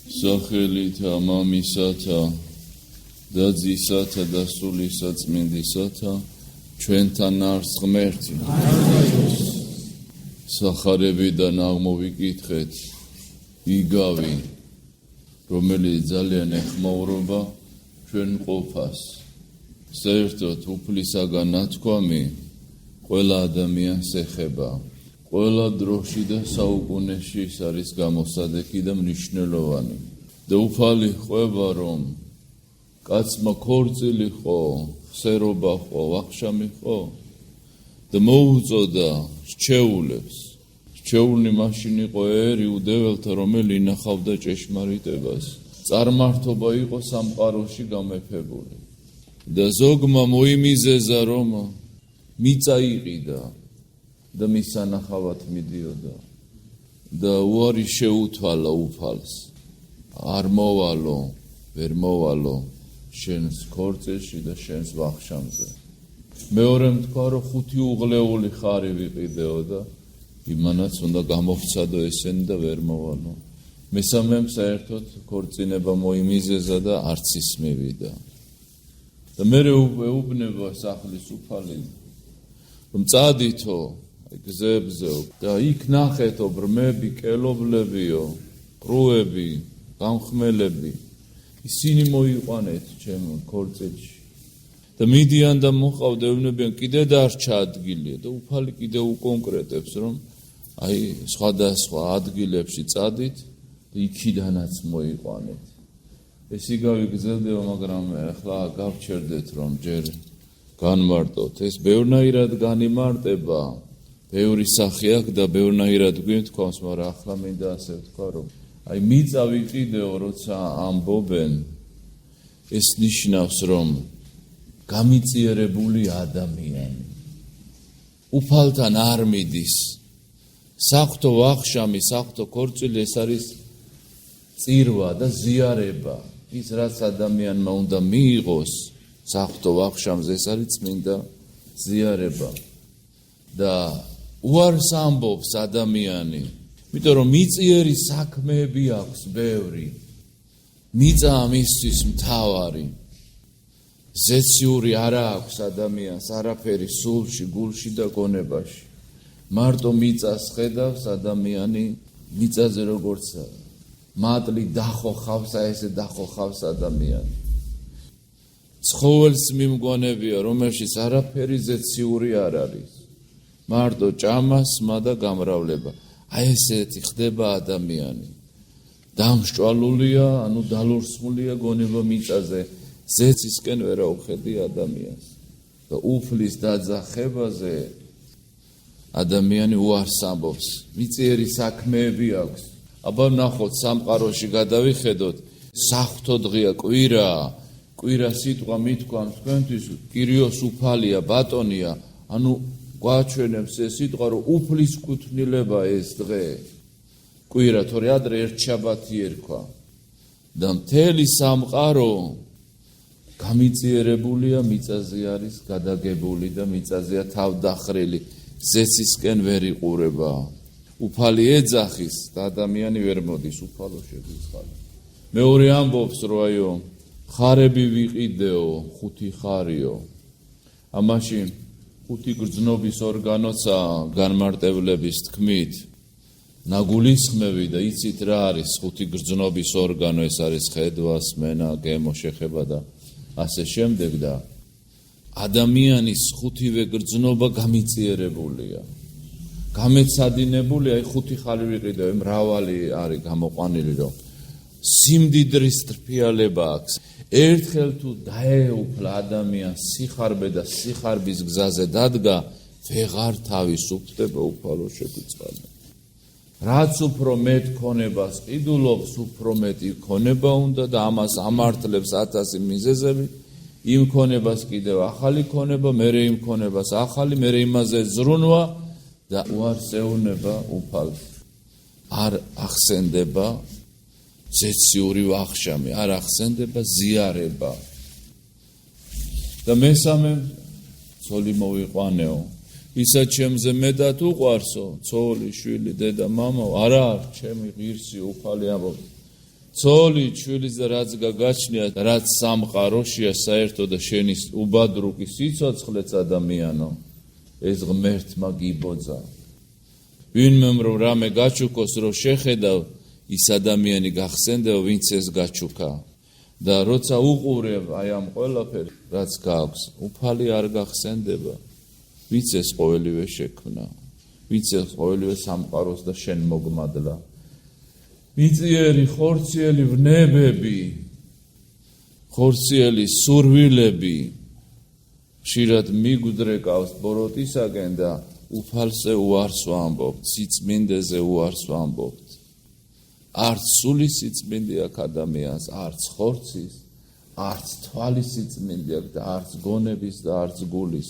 სახელითა მამისათა და ძისათა და სულისა წმინდისათა ჩვენთან არს ღმერთი. სახარებიდან აღმოვიკითხეთ იგავი, რომელიც ძალიან ეხმაურობა ჩვენ ყოფას. საერთოდ უფლისაგან ნათქვამი ყველა ადამიანს ეხება. ყველა დროში და საუკუნეში ის არის გამოსადეგი და მნიშვნელოვანი. და უფალი ყვება, რომ კაცმა ქორწილი ხო, სერობა ხო, ვახშამი ხო და მოუწოდა რჩეულებს. რჩეულნი მაშინ იყო ერი უდეველთა, რომელი ინახავდა ჭეშმარიტებას. წარმართობა იყო სამყაროში გამეფებული. და ზოგმა მოიმიზეზა, რომ მიწა იყიდა და მის სანახავად მიდიოდა და უარი შეუთვალა უფალს. არ მოვალო, ვერ მოვალო შენს ქორწილში და შენს ვახშამზე. მეორემ თქვა, რომ 5 უღლეული ხარი ვიყიდეო და იმანაც უნდა გამოვცადო ესენი და ვერ მოვალო. მესამემ საერთოდ ქორწინება მოიმიზეზა და არც ის მივიდა. და მერე ეუბნება სახლის უფალი, რომ წადითო გზებზე და იქ ნახეთო ბრმები, კელობლებიო, ყრუები, გამხმელები, ისინი მოიყვანეთ ჩემ ქორწილში. და მიდიან და მოყავდა, ეუბნებიან, კიდე დარჩა ადგილია და უფალი კიდე უკონკრეტებს, რომ აი სხვადასხვა ადგილებში წადით და იქიდანაც მოიყვანეთ. ეს იგავი გრძელდება, მაგრამ ახლა გავჩერდეთ, რომ ჯერ განმარტოთ. ეს ბევრნაირად განიმარტება, ბევრი სახე აქვს და ბევრნაირად გვიმთქვამს, მაგრამ ახლა მინდა ასე ვთქვა, რომ აი მიწა ვიყიდეო, როცა ამბობენ, ეს ნიშნავს, რომ გამიწიერებული ადამიანი უფალთან არ მიდის. საღვთო ვახშამი, საღვთო ქორწილი, ეს არის წირვა და ზიარება. ის რაც ადამიანმა უნდა მიიღოს საღვთო ვახშამზე, ეს არის წმინდა ზიარება. და უარს ამბობს ადამიანი, იმიტომ რომ მიწიერი საქმეები აქვს ბევრი. მიწა მისთვის მთავარი. ზეციური არა აქვს ადამიანს არაფერი სულში, გულში და გონებაში. მარტო მიწას ხედავს ადამიანი, მიწაზე როგორც მატლი დახოხავს, ესე დახოხავს ადამიანი. ცხოველს მიმგონებია, რომელშიც არაფერი ზეციური არ არის. მარტო ჭამა, სმა და გამრავლება. აი ესეთი ხდება ადამიანი. დამსჭვალულია, ანუ დალურსმულია გონება მიწაზე. ზეცისკენ ვერ აუხედი ადამიანს. და უფლის დაძახებაზე ადამიანი უარს ამბობს. მიწიერი საქმეები აქვს. აბა ნახოთ, სამყაროში გადავიხედოთ, საღვთო დღეა, კვირა სიტყვა მithქვამს თქვენთვის, კირიოს უფალია, ბატონია, ანუ გვაჩვენებს ეს სიტყვა, რომ უფლის კუთვნილება ეს დღე. კვირა, თორე ადრე ერთ შაბათი ერქვა. და მთელი სამყარო გამიწიერებულია, მიწაზე არის გადაგებული და მიწაზეა თავდახრილი. ზეცისკენ ვერ იყურება. უფალი ეძახის და ადამიანი ვერ მოდის, უფალო შეგვიწყალა. მეორე ამბობს, რომ აიო, ხარები ვიყიდეო, 5 ხარიო. ამაში 5 გრძნობის ორგანოცა განმარტებლების თქმით. ნაგულისხმევი და იცით რა არის 5 გრძნობის ორგანო, ეს არის ხედვა, სმენა, გემო, შეხება და ასე შემდეგ და ადამიანის 5-ვე გრძნობა გამიწიერებულია. გამეცადინებულია, აი 5 ხარი ვიყიდე, მრავალი არის გამოყვანილი, რომ სიმდიდრის ტრფიალება აქვს. ერთხელ თუ დაეუფლა ადამიანს სიხარბე და სიხარბის გზაზე დადგა, ვეღარ თავისუფლდება, უფალო შეგვიწყალა. რაც უფრო მეტ ქონებას ყიდულობს, უფრო მეტი ქონება უნდა და ამას ამართლებს 1000 მიზეზები. იმ ქონებას კიდევ ახალი ქონება, მერე იმ ქონებას ახალი, მერე იმაზე ზრუნვა და უარს ეუბნება უფალს. არ ახსენდება ზეციური ვახშამი, არ ახსენდება ზიარება. და მესამე ცოლი მოვიყვანეო. ისა ჩემზე მეტად უყვარსო, ცოლი, შვილი, დედა, მამა, არა, ჩემი ღირსი უფალი ამბობს. ცოლი ჩვილი და რაც გაგაჩნია, რაც სამყაროშია საერთოდ და შენი უბადრუკი სიცოცხლეც ადამიანო, ეს ღმერთმა გიბოძა. ვინმე რომ რამე გაჩუქოს, რომ შეხედავ, ის ადამიანი გახსენდება, ვინც ეს გაჩუქა. და როცა უყურებ აი ამ ყველაფერს, რაც გაქვს, უფალი არ გახსენდება. ვინც ეს ყოველივე შექმნა, ვინც ეს ყოველივე სამყაროს და შენ მოგმადლა. მიწიერი, ხორციელი ვნებები, ხორციელი სურვილები ხშირად მიგვდრეკავს ბოროტისაგენ და უფალზე უარს ვამბობთ, სიწმინდეზე უარს ვამბობთ. არც სული სიწმინდე აქვს ადამიანს, არც ხორცის, არც თვალის სიწმინდე აქვს და არც გონების და არც გულის.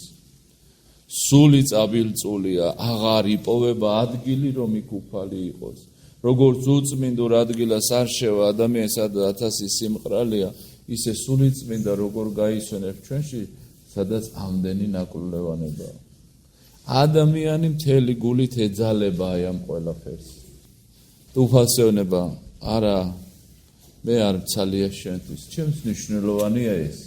სული წაბილწულია, აღარ იპოვება ადგილი, რომ იქ უფალი იყოს. როგორც უწმინდურ ადგილას არ შევა ადამიანს, სადაც 1000 სიმყრალეა, ისე სული წმინდა როგორ გაისვენებს ჩვენში, სადაც ამდენი ნაკვლევანებაა. ადამიანი მთელი გულით ეძალება აი ამ ყველაფერს. უფალსეონება, არა, მე არ მცალია შენთვის, ჩემს მნიშვნელოვანია ეს.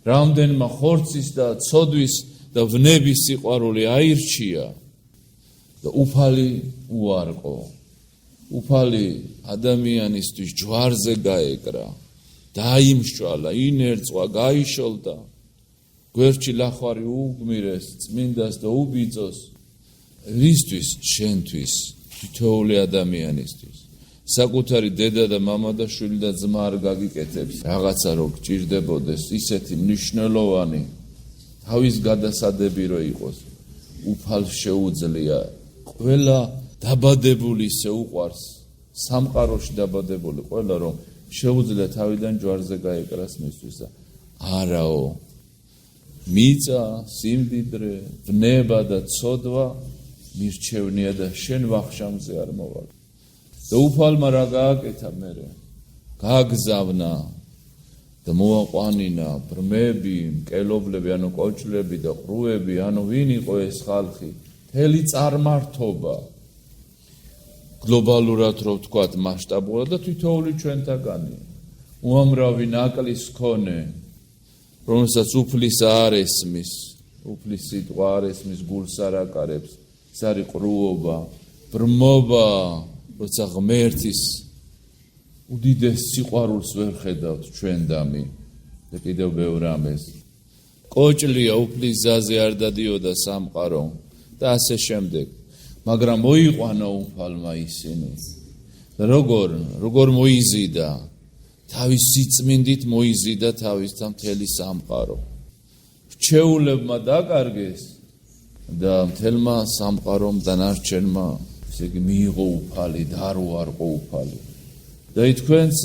რამდენმა ხორცის და ცოდვის და ვნების სიყვარული აირჩია და უფალი უარყო. უფალი ადამიანისთვის ჯვარზე გაეკრა, დაიმშვალა, ინერწვა, გაიშოლდა. გვერდში ლახვარი უგმირეს, წმინდას და უბიძოს. რისთვის? შენთვის, თითოეული ადამიანისთვის. საკუთარი დედა და მამა და შვილი და ძმა არ გაგიკეთებს. რაღაცა რო გჭირდებოდეს, ისეთი მნიშვნელოვანი, თავის გადასადები რო იყოს. უფალს შეუძლია ყველა დაბადებული ისე უყვარს, სამყაროში დაბადებული ყველა რომ შეუძლია თავიდან ჯვარზე გაეკრას მისთვის. არაო, მიწა, სიმდიდრე, ვნება და ცოდვა მირჩევნია და შენ ვახშამზე არ მოვალ. და უფალმა რა გააკეთა მერე? გააგზავნა და მოაყვანინა ბრმები, მკელობლები, ანუ კოჭლები და ყრუები, ანუ ვინ იყო ეს ხალხი? მთელი წარმართობა. გლობალურად რო ვთქვათ, მასშტაბურად და თითოეული ჩვენთაგანი. უამრავი ნაკლის მქონე, რომელსაც უფლის არ ესმის, უფლის სიტყვა არ ესმის, გულს არ აკარებს, ეს არის ყრუობა, ბრმობა, როცა ღმერთის უდიდეს სიყვარულს ვერ ხედავთ ჩვენ დამი და კიდევ ბევრ ამეს. კოჭლია, უფლის ზაზე არ დადიოდა სამყარო და ასე შემდეგ. მაგრამ მოიყვანა უფალმა ისინი. როგორ მოიზიდა? თავის სიწმინდით მოიზიდა თავის მთელი სამყარო. რჩეულებმა დაკარგეს და მთელმა სამყარომ დანარჩენმა ესე იგი მიიღო უფალი და არ უარყო უფალი. და თქვენც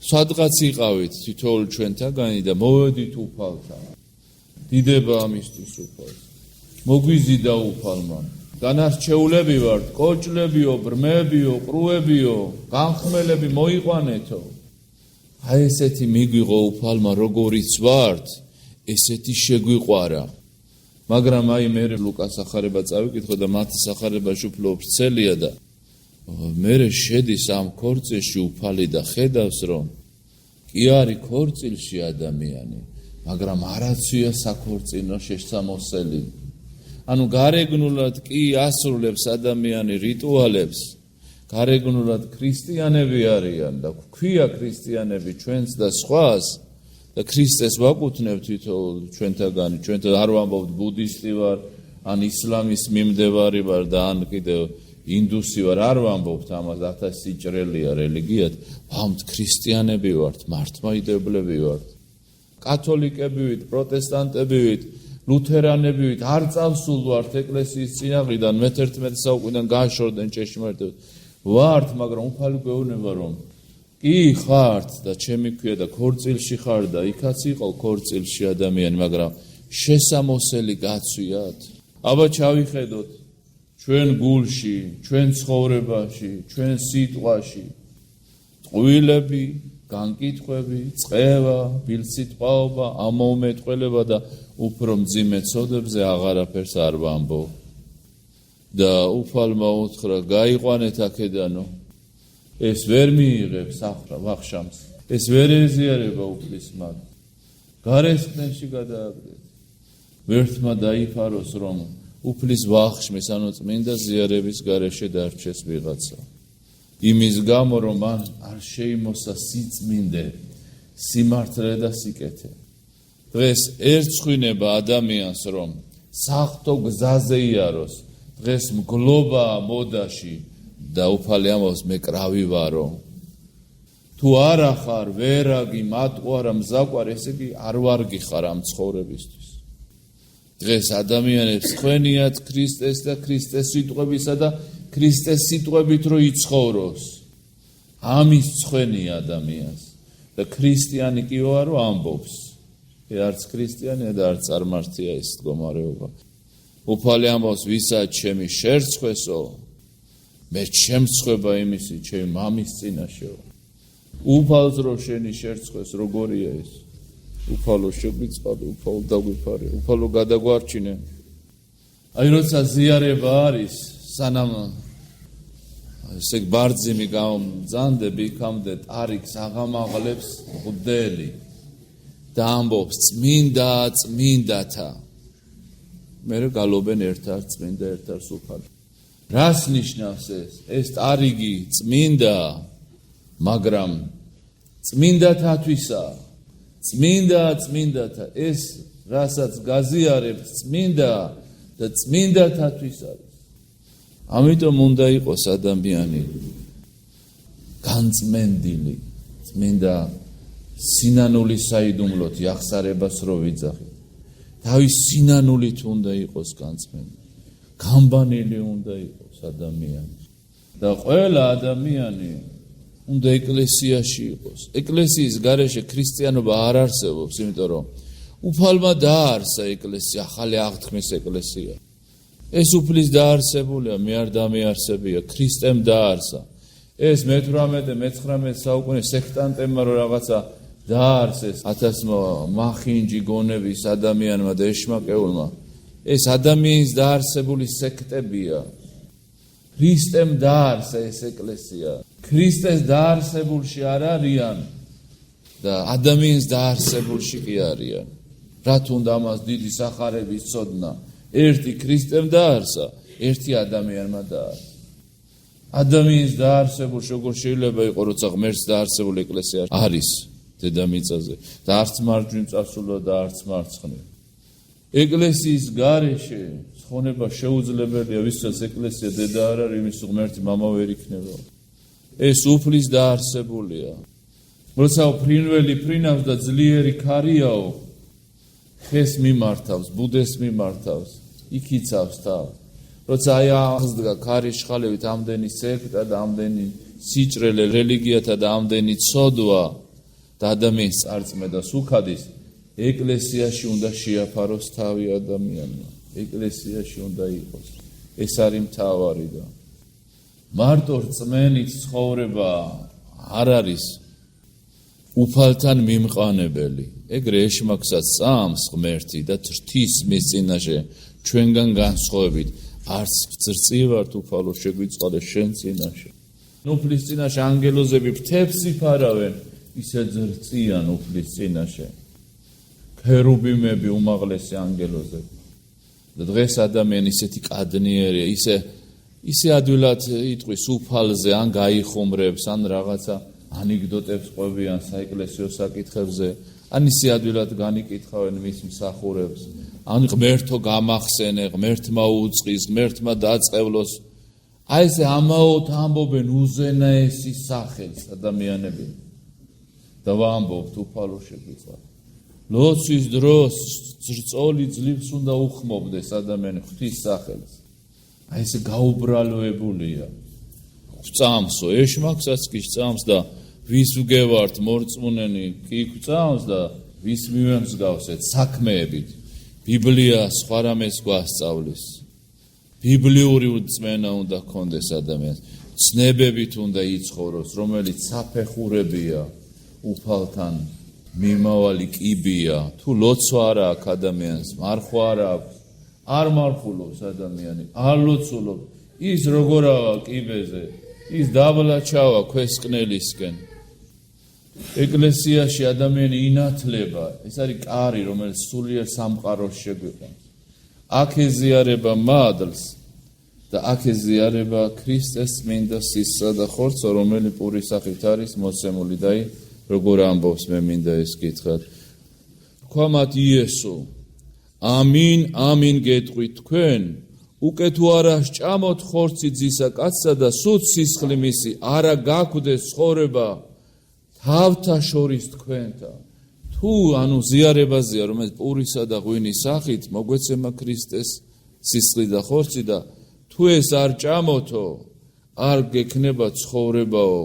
სადღაც იყავით თითოეულ ჩვენთაგანი და მოვედით უფალთან. დიდება ამისთვის უფალს. მოგვიზიდა უფალმა. განარჩეულები ვართ, კოჭლებიო, ბრმებიო, ყრუებიო, განხმელები მოიყვანეთო. აი ესეთი მიგვიღო უფალმა, როგორიც ვართ, ესეთი შეგვიყვარა. მაგრამ აი მე ლუკას ახარება წავიკითხო და მათის ახარებაში უფრო ვრცელია და მე შედის ამ ქორწილში უფალი და ხედავს რომ კი არის ქორწილში ადამიანი, მაგრამ არაცვია საქორწილო შესამოსელი. ანუ გარეგნულად კი ასრულებს ადამიანი რიტუალებს, გარეგნულად ქრისტიანები არიან და ქვია ქრისტიანები ჩვენს და სხვას და ქრისტეს ვაკუთვნებთ თითოეულ ჩვენთაგანი, ჩვენთან არ ვამბობთ ბუდისტი ვარ, ან ისლამის მიმდევარი ვარ და ან კიდევ ინდუსი ვარ, არ ვამბობთ ამას, 1000 სიჭრელია რელიგიად, ვამბობთ ქრისტიანები ვართ, მართლმადიდებლები ვართ, კათოლიკები ვით, პროტესტანტები ვით, ლუთერანები ვით, არ წავსულ ვართ ეკლესიის წინაღიდან, მე-11 საუკუნიდან გაშორდნენ ჭეშმარიტად ვართ, მაგრამ უფალი გვეუბნება რომ კი ხართ და ჩემი ქვია და ქორწილში ხარ და იქაც იყო ქორწილში ადამიანი, მაგრამ შესამოსელი გაცვიათ. აბა ჩავიხედოთ ჩვენ გულში, ჩვენ ცხოვრებაში, ჩვენ სიტყვაში ტყუილები, განკითხვები, წყევა, ბილსიტყვაობა, ამოუმეტყველება და უფრო მძიმე ცოდებზე აღარაფერს არ ვამბობ. და უფალმა უთხრა, გაიყვანეთ აქედანო ეს ვერ მიიღებს ვახშამს, ეს ვერ ეზიარება უფლის მათ. გარესხნებში გადააგდეთ. ვერთმა დაიფაროს, რომ უფლის ვახშმის, ანუ წმინდა ზიარების გარეშე დარჩეს ვიღაცა. იმის გამო, რომ მან არ შეიმოსა სიწმინდე, სიმართლე და სიკეთე. დღეს ერწყინება ადამიანს, რომ საღვთო გზაზე იაროს, დღეს მგლობა მოდაში და უფალი ამბობს, მე კრავი ვარო. თუ არა ხარ ვერაგი, მატყუარა, მზაყვარ, ესე იგი არ ვარგი ხარ ამ ცხოვრებისთვის. დღეს ადამიანებს ხვენიათ ქრისტეს და ქრისტეს სიტყვებისა და ქრისტეს სიტყვებით რო იცხოვროს. ამის ხვენია ადამიანს და ქრისტიანი კი ვარო ამბობს. არც ქრისტიანია და არც წარმართია ეს მდგომარეობა. უფალი ამბობს, ვისაც ჩემი შერცხვესო, მე შემცხვება იმისი ჩემი მამის წინაშეო. უფალს რო შენი შერცხვეს, როგორია ეს? უფალო შეგვიწყადე, უფალო დაგვიფარე, უფალო გადაგვარჩინე. აი როცა ზიარება არის, სანამ ესე ბარძიმი გამძანდები, იქამდე ტარიქს აღამაღლებს მღვდელი და ამბობს, წმინდა წმინდათა. მე გალობენ ერთ-ერთ წმინდა, ერთ-ერთ უფალი. რას ნიშნავს ეს? ეს ტარიგი წმინდა, მაგრამ წმინდათათვისა, წმინდათა, ეს რასაც გაზიარებთ წმინდა და წმინდათათვის არის. ამიტომ უნდა იყოს ადამიანი განწმენდილი, წმინდა სინანული საიდუმლოთ იახსარებას რო ვიძახით. თავის სინანულით უნდა იყოს განწმენდილი, გამბანილი უნდა იყოს ადამიანი. და ყველა ადამიანი უნდა ეკლესიაში იყოს. ეკლესიის გარეშე ქრისტიანობა არ არსებობს, იმიტომ რომ უფალმა დაარსა ეკლესია, ახალი აღთქმის ეკლესია. ეს უფლის დაარსებულია, მე არ დამეარსებია, ქრისტემ დაარსა. ეს მე-18-19 საუკუნის სექტანტებმა რო რაღაცა დაარსეს 1000 მახინჯი გონების ადამიანმა და ეშმაკეულმა. ეს ადამიანის დაარსებული სექტებია. ქრისტემ დაარსა ეს ეკლესია. ქრისტეს დაარსებულში არ არიან და ადამიანის დაარსებულში კი არიან. რაც უნდა ამას დიდი სახარების ცოდნა. ერთი ქრისტემ დაარსა, ერთი ადამიანმა დაარსა. ადამიანის დაარსებულში როგორ შეიძლება იყოს, როცა ღმერთს დაარსებული ეკლესია არის დედამიწაზე და არც მარჯვნივ წასულა და არც მარცხნივ. ეკლესიის გარეშე ცხონება შეუძლებელია, ვისაც ეკლესია დედა არ არის, იმის ღმერთი მამა ვერ იქნება. ეს უფლის დაარსებულია. როცა ფრინველი ფრინავს და ძლიერი ქარიაო, ხეს მიმართავს, ბუდეს მიმართავს, იქიცავს თავს. როცა აი აღსდგა ქარის შხალევით ამდენი სექტა და ამდენი სიჭრელე რელიგიათა და ამდენი ცოდვა და ადამიანის წარწმედა სუქადის, ეკლესიაში უნდა შეაფაროს თავი ადამიანმა. ეკლესიაში უნდა იყოს. ეს არის მთავარი და მარტო რწმენით ცხოვრება არ არის უფალთან მიმყანებელი. ეგრე ეშმაკსაც წამს ღმერთი და თრთის მის წინაშე ჩვენგან განსხვავებით არც გწრწივართ უფალო შეგვიწყალე შენ წინაშე. უფლის წინაშე ანგელოზები ფრთებს იფარავენ, ისე ძრწიან უფლის წინაშე. ქერუბიმები უმაღლესი ანგელოზები. და დღეს ადამიანი ისეთი კადნიერია, ისე ადვილად იტყვის უფალზე, ან გაიხუმრებს, ან რაღაცა ანეკდოტებს ყვებიან საეკლესიო საკითხებზე, ან ისე ადვილად განიკითხავენ მის მსახურებს, ან ღმერთო გამახსენე, ღმერთმა უწყის, ღმერთმა დაწყევლოს. აი ესე ამაოდ ამბობენ უზენაესის სახელს ადამიანები. და ვამბობთ უფალო შეგვიწყალე. ლოცვის დროს ძრწოლი ძლივს უნდა უხმობდეს ადამიანი ღვთის სახელს. აი ესე გაუბრალოებულია. გვწამსო, ეშმაკსაც კი სწამს და ვის ვგევართ მორწმუნენი კი გვწამს და ვის მივემსგავსეთ საქმეებით. ბიბლია სხვა რამეს გვასწავლის. ბიბლიური რწმენა უნდა გქონდეს ადამიანს. ცნებებით უნდა იცხოვროს, რომელიც საფეხურებია უფალთან მიმავალი კიბია. თუ ლოცვა არ აქვს ადამიანს, მარხვა არ აქვს, არ მარხულობს ადამიანი, არ ლოცულობს. ის როგორაა კიბეზე, ის დაბლა ჩავა ქვესკნელისკენ. ეკლესიაში ადამიანი ინათლება, ეს არის კარი, რომელიც სულიერ სამყაროს შეგვიყვანს. აქ ეზიარება მადლს და აქ ეზიარება ქრისტეს მინდა სისხლსა და ხორცს, რომელიც პურის სახით არის მოცემული და როგორ ამბობს მე მინდა ეს გითხრათ. ქვამათ იესო, ამინ, ამინ გეტყვით თქვენ, უკვე თუ არა სჭამოთ ხორცი ძისა კაცსა და სულ სისხლი მისი არა გაგვდეს ცხოვრება თავთა შორის თქვენთან. თუ ანუ ზიარებაზეა, რომელიც პურისა და ღვინის სახით მოგვეცემა ქრისტეს სისხლი და ხორცი და თუ ეს არ ჭამოთო, არ გექნება ცხოვრებაო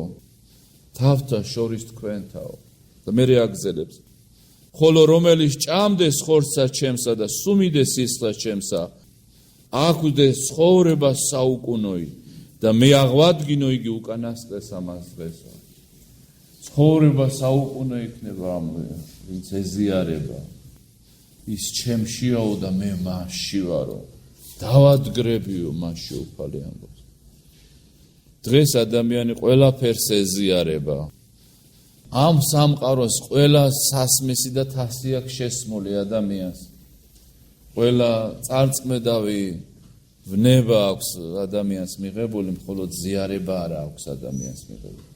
თავთა შორის თქვენთაო. და მე აგზელებს. ხოლო რომელიც ჭამდეს ხორცსა ჩემსა და სუმიდეს სისხლს ჩემსა, აგვდეს ცხოვრება საუკუნოი და მე აღვადგინო იგი უკანასკნელს ამას დღესა. ცხოვრება საუკუნო იქნება ამ ვინც ეზიარება. ის ჩემშიაო და მე მასში ვარო. დავადგრებიო მასში უფალი ამბობს. დღეს ადამიანი ყველაფერს ეზიარება. ამ სამყაროს ყველა სასმისი და თასი აქვს შესმული ადამიანს. ყველა წარწმედავი ვნება აქვს ადამიანს მიღებული, მხოლოდ ზიარება არა აქვს ადამიანს მიღებული.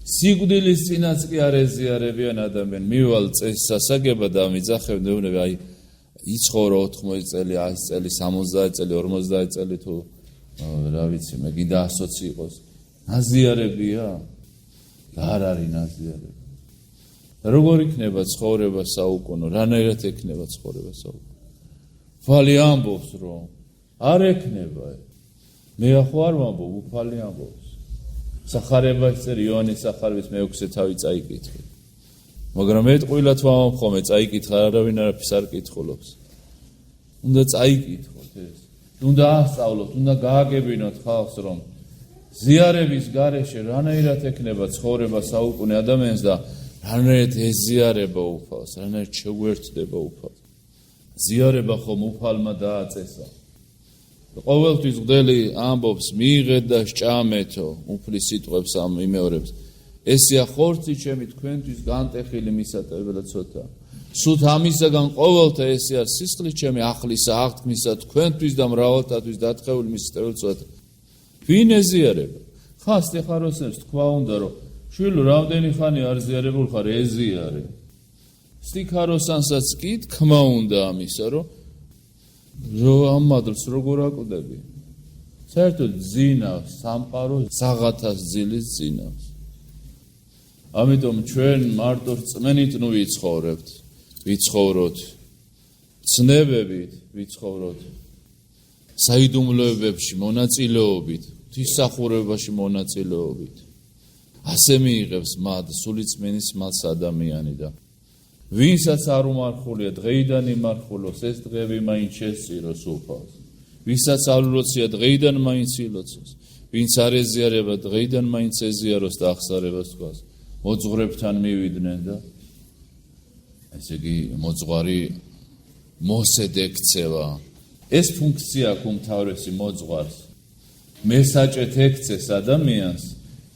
სიკვდილის წინაც კი არ ეზიარებიან ადამიანი. მივალ წესასაგება და მიძახებნები, აი იცხოვრო 80 წელი, 100 წელი, 70 წელი, 50 წელი თუ რა ვიცი, მე გინდა 100 იყოს. ნაზიარებია? არ არის ნაზიარება. როგორ იქნება ცხოვრება საუკუნო? რანაირად ექნება ცხოვრება საუკუნო? უფალი ამბობს, რომ არ ექნება. მე ახო არ ვამბობ, უფალი ამბობს. სახარებაში წერია იოანეს სახარების მე-6 თავი წაიკითხე. მაგრამ მე ტყუილად ვამბობ ხოლმე, წაიკითხა, არავინ არაფერს არ კითხულობს. უნდა წაიკითხოთ ეს. უნდა ასწავლოთ, უნდა გააგებინოთ ხალხს, რომ ზიარების გარეშე რანაირად ექნება ცხოვრება საუკუნე ადამიანს და რანაირად ეზიარება უფალს, რანაირად შეგვერთდება უფალს. ზიარება ხომ უფალმა დააწესა. ყოველთვის მღვდელი ამბობს, მიიღეთ და სჭამეთო, უფლის სიტყვებს ამ იმეორებს. ესია ხორცი ჩემი თქვენთვის განტეხილი მისატევებად ცოტა. სულ ამისაგან ყოველთა ესე არის სისხლი ჩემი ახლისა აღთქმისა თქვენთვის და მრავალთათვის დათხეული მისატევებად ცოტა. ვინ ეზიარება? ხასტი ხაროსებს თქვა უნდა, რომ შვილო რამდენი ხანი არ ზიარებულ ხარ, ეზიარე. სტიქაროსანსაც კი თქმა უნდა ამისა, რომ ამ მადლს როგორ აკვდები? საერთოდ ძინავს სამყარო საღათას ძილის ძინავს. ამიტომ ჩვენ მარტო რწმენით ნუ ვიცხოვრებთ, ვიცხოვროთ ცნებებით, ვიცხოვროთ საიდუმლოებებში მონაწილეობით, ღვთისმსახურებაში მონაწილეობით. ასე მიიღებს მად სულიწმენის მადს ადამიანი და ვინსაც არ უმარხულია დღეიდან იმარხულოს, ეს დღეები მაინც შესწიროს უფალს. ვინსაც არ ულოცია დღეიდან მაინც ილოცოს. ვინც არ ეზიარება დღეიდან მაინც ეზიაროს და ახსარებას თქვას. მოძღვრებთან მივიდნენ და ესე იგი მოძღვარი მოსედე ქცევა. ეს ფუნქცია აქვს უმთავრესი მოძღვარს. მესაჭეთ ექცეს ადამიანს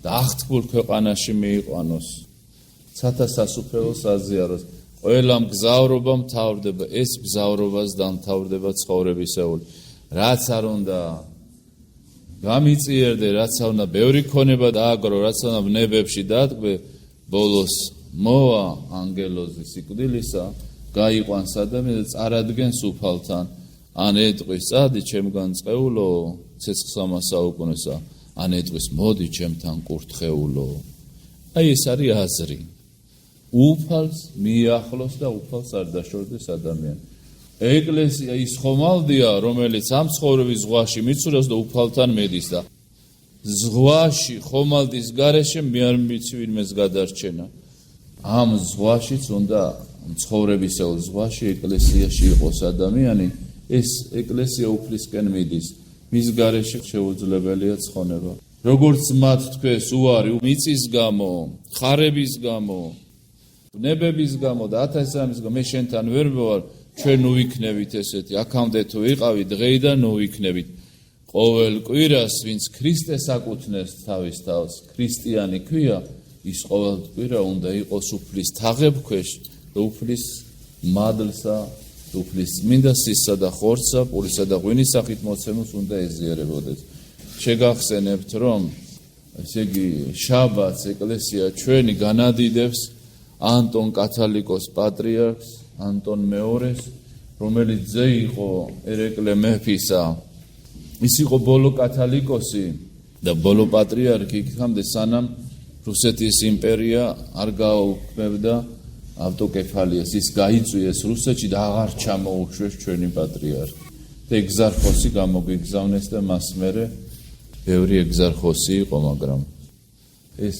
და აღთქმულ ქვეყანაში მიიყვანოს. ცათა სასუფეველს აზიაროს. ყველა მგზავრობა მთავრდება, ეს მგზავრობას დამთავრდება ცხოვრებისეული. რაც არ უნდა გამიწიერდე, რაც არ უნდა ბევრი ქონება დააგრო, რაც არ უნდა ვნებებში დადგმე, ბოლოს მოვა ანგელოზი სიკვდილისა, გაიყვანს ადამიანს და წარადგენს უფალთან. ან ეტყვის წადი ჩემგან წყეულო, ცეცხლსამა საუკუნესა, ან ეტყვის მოდი ჩემთან კურთხეულო. აი ეს არის აზრი. უფალს მიახლოს და უფალს არ დაშორდეს ადამიანი. ეკლესია ის ხომალდია, რომელიც ამ ცხოვრების ზღვაში მიცურავს და უფალთან მედის და ზღვაში ხომალდის გარეშე მე არ მიცი ვინმეს გადარჩენა. ამ ზღვაშიც უნდა ცხოვრებისეულ ზღვაში ეკლესიაში იყოს ადამიანი, ეს ეკლესია უფლისკენ მიდის, მის გარეშე შეუძლებელია ცხონება. როგორც მათ თქვეს უარი მიწის გამო, ხარების გამო, ნებების გამო და 1000 გამო მე შენთან ვერ მოვარ, ჩვენ ნუ ვიქნებით ესეთი, აქამდე თუ ვიყავი დღეიდან ნუ ვიქნებით. ყოველ კვირას, ვინც ქრისტეს აკუთვნეს თავის თავს, ქრისტიანი ქვია, ის ყოველ კვირა უნდა იყოს უფლის თაღებ ქვეშ და უფლის მადლსა, უფლის წმინდა სისსა და ხორცსა, პურისა და ღვინის სახით მოცემულს უნდა ეზიარებოდეს. შეგახსენებთ, რომ ესე იგი შაბათს ეკლესია ჩვენი განადიდებს ანტონ კათალიკოს პატრიარქს, ანტონ მეორეს, რომელიც ძე იყო ერეკლე მეფისა. ის იყო ბოლო კათალიკოსი და ბოლო პატრიარქი იქამდე სანამ რუსეთის იმპერია არ გააუქმებდა ავტოკეფალიას. ის გაიწვიეს რუსეთში და აღარ ჩამოუშვეს ჩვენი პატრიარქი. და ეგზარხოსი გამოგიგზავნეს და მას მერე ბევრი ეგზარხოსი იყო, მაგრამ ეს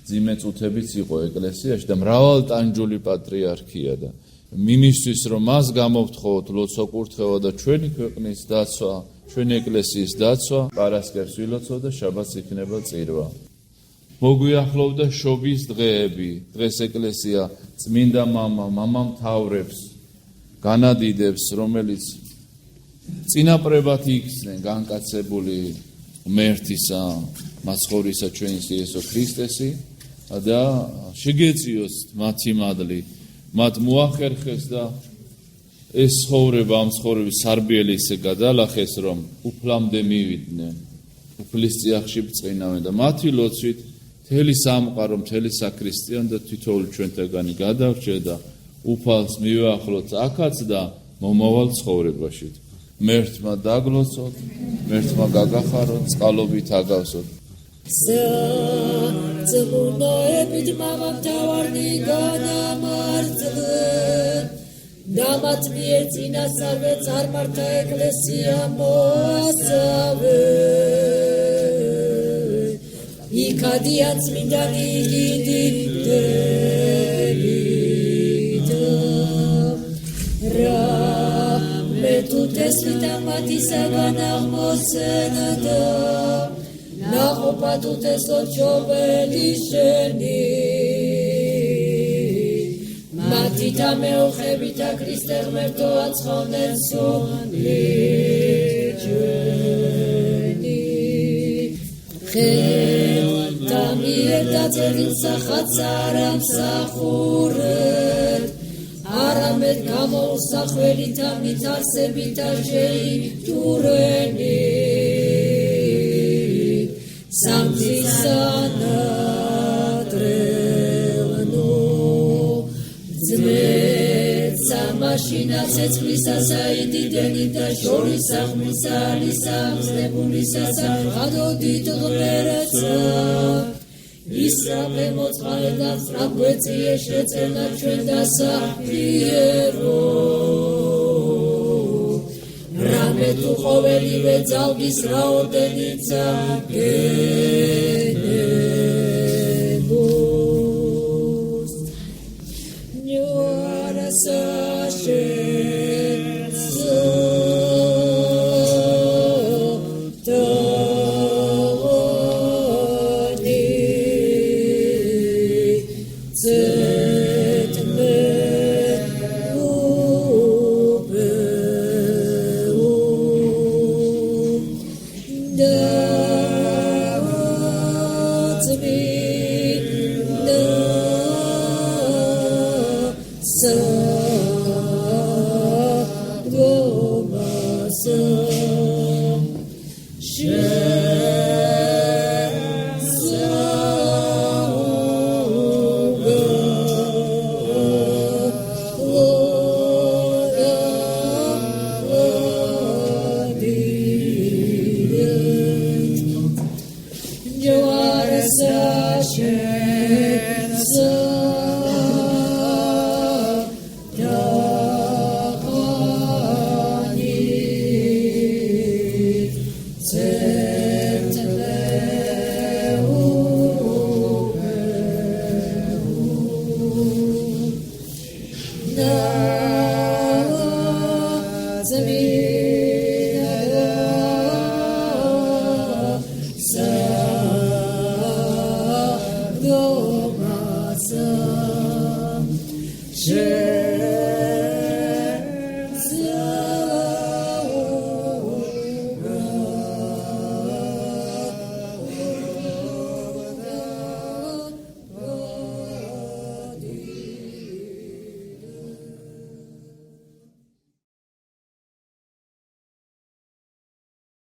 ძიმე წუთებიც იყო ეკლესიაში და მრავალტანჯული პატრიარქია და მიმისთვის რომ მას გამოვთხოვოთ ლოცვა კურთხევა და ჩვენი ქვეყნის დაცვა, ჩვენი ეკლესიის დაცვა, პარასკევს ვილოცვა და შაბათს იქნება წირვა. მოგვიახლოვდა შობის დღეები. დღეს ეკლესია წმინდა მამამთავრებს განადიდებს, რომელიც წინაპრებად იქცნენ განკაცებული ღმერთისა, მაცხოვრისა ჩვენის იესო ქრისტესი და შეგეწიოს მათი მადლი, მათ მოახერხეს და ეს ცხოვრება, ამ ცხოვრების სარბიელი ისე გადალახეს, რომ უფლამდე მივიდნენ, უფლის წიაღში ბრწყინავენ და მათი ლოცვით მთელი სამყარო, მთელი საქრისტიანი და თითოეული ჩვენთაგანი გადავრჩა და უფალს მივაახლოთ აქაც და მომავალ ცხოვრებაში. ღმერთმა დაგლოცოთ, ღმერთმა გაგახაროთ, წყალობით აგავსოთ. ზმუნოებით მამამთავარი განამართლეთ, და მათ მიერ წინასწარვე წარმართა ეკლესია მოასწავეთ. იქადიან წმინდანი გიდიდებით, რა მეთუთესვით ამათისაგან აღმოცენდა, ნაყოფად უთესოთ ჩობელი შენი. მათით ამეოხებით ქრისტე ღმერთო აცხოვნენ სული ჩვენი. ხელთა მიერ დაწერილ სახათს არ ამსახურეთ, არამედ გამოუსახველით ამით არსებით შეიჭურენი. მაშინა ცეცხლისა საიდიდენი და შორის აღმისა ალისა მზნებულისასა გადოდით ღმერთსა. ისრაფე მოწყალე და სწრაფგვეწიე შეწენა ჩვენ დასაყრიერო. რამე თუ ყოველივე ძალგის რაოდენიცა გენებოს. Yeah.